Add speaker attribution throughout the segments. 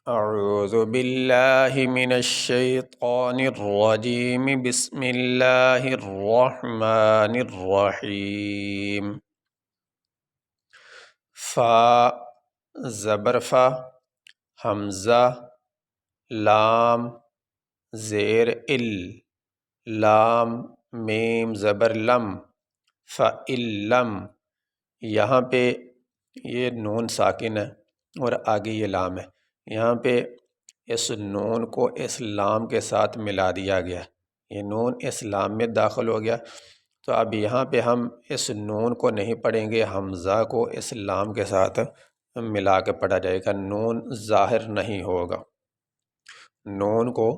Speaker 1: اعوذ باللہ من الشیطان الرجیم بسم اللہ الرحمن الرحیم فا زبر فا، حمزہ، لام زیر ال، لام میم زبر لم، فَإِلَّمْ، یہاں پہ یہ نون ساکن ہے اور آگے یہ لام ہے، یہاں پہ اس نون کو اس لام کے ساتھ ملا دیا گیا، یہ نون اس لام میں داخل ہو گیا، تو اب یہاں پہ ہم اس نون کو نہیں پڑھیں گے، حمزہ کو اس لام کے ساتھ ملا کے پڑھا جائے گا، نون ظاہر نہیں ہوگا، نون کو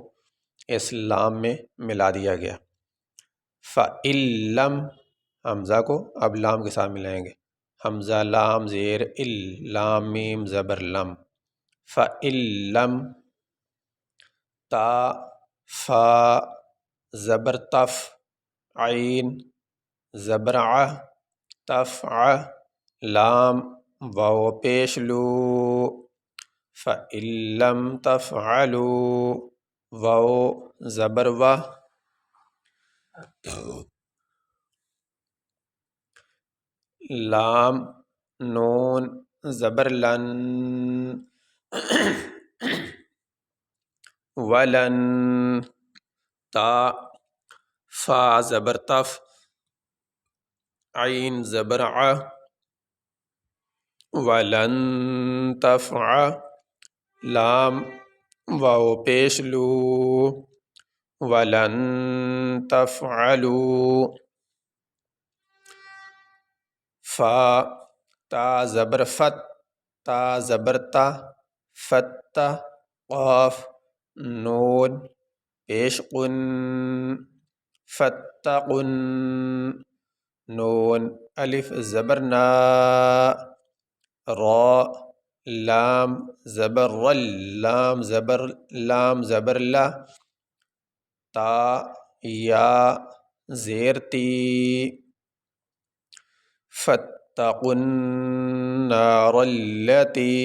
Speaker 1: اس لام میں ملا دیا گیا۔ فَإِلَّمْ، حمزہ کو اب لام کے ساتھ ملائیں گے، حمزہ لام زیر ال، لام میم زبر لم، فَإِلَّمْ، تا فا زبر تف، عین زبر ع، تفع، لام واو پیش لو، فَإِلَّمْ تَفْعَلُوا، واو زبر و، لام نون زبر لن، ولن، تا فا زبر تف، عین زبر ع، ولن تفع، لام واو پیش لو، ولن تفعلوا، فا تا زبر فت، تا زبر تا، فتح، قاف نون پیش قن، فتقن، نون الف زبر نا، را لام زبر رل، لام زبر لام زبر لا، تا یا زیر تی، فاتقوا النار التي،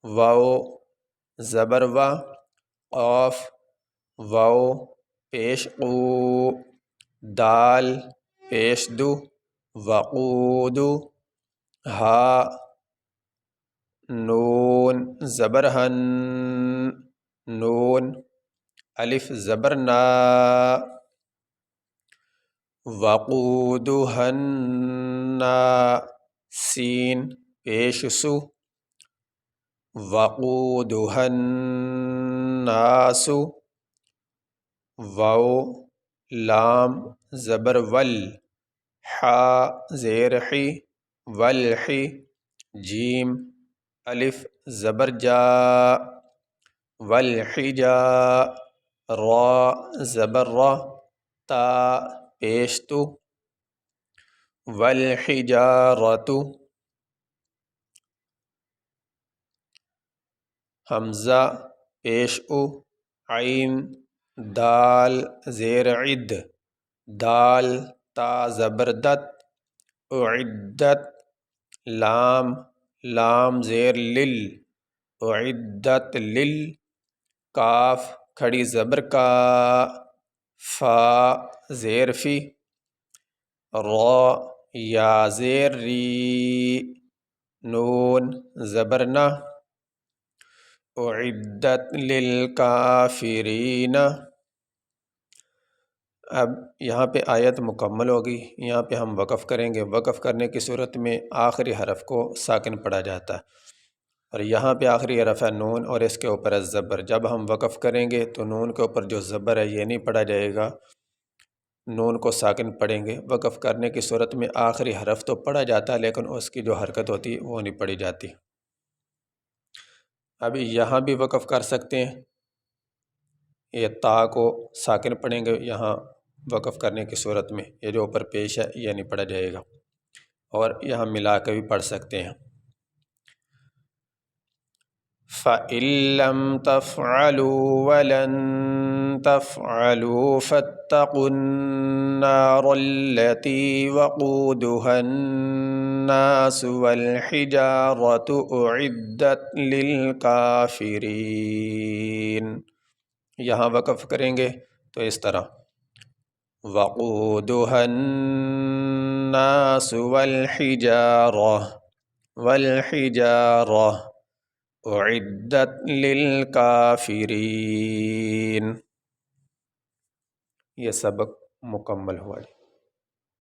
Speaker 1: واو زبر و، قاف واو پیش قو، دال پیش دو، وقود، ہا نون زبر ہن، نون الف زبر نا، وقودها سین پیش سو، وقودها الناس، واو لام زبر ول، حا زیر حی، والحی، جیم الف زبر جا، والحجا، را زبر را، تا پیش تو، والحجارۃ، حمزہ پیش او، عین دال زیر عد، دال تا زبر دت، اعدت، لام لام زیر لل، اعدت لل، کاف کھڑی زبر کا، فا زیر فی، را یا زیر ری، نون زبر نہ، اعدت للکافرین۔ اب یہاں پہ آیت مکمل ہوگی، یہاں پہ ہم وقف کریں گے، وقف کرنے کی صورت میں آخری حرف کو ساکن پڑھا جاتا ہے، اور یہاں پہ آخری حرف ہے نون اور اس کے اوپر ہے زبر، جب ہم وقف کریں گے تو نون کے اوپر جو زبر ہے یہ نہیں پڑھا جائے گا، نون کو ساکن پڑھیں گے، وقف کرنے کی صورت میں آخری حرف تو پڑھا جاتا ہے لیکن اس کی جو حرکت ہوتی ہے وہ نہیں پڑھی جاتی۔ ابھی یہاں بھی وقف کر سکتے ہیں، یہ تا کو ساکن پڑھیں گے یہاں وقف کرنے کی صورت میں، یہ جو اوپر پیش ہے یہ نہیں پڑھا جائے گا، اور یہاں ملا کے بھی پڑھ سکتے ہیں۔ فَإِن لَّمْ تَفْعَلُوا وَلَن تفعلوا فاتقوا النار التي وقودها الناس والحجارة أعدت للكافرين. یہاں وقف کریں گے تو اس طرح وقودها الناس والحجارة اعدت للکافرین. یہ سبق مکمل ہوا.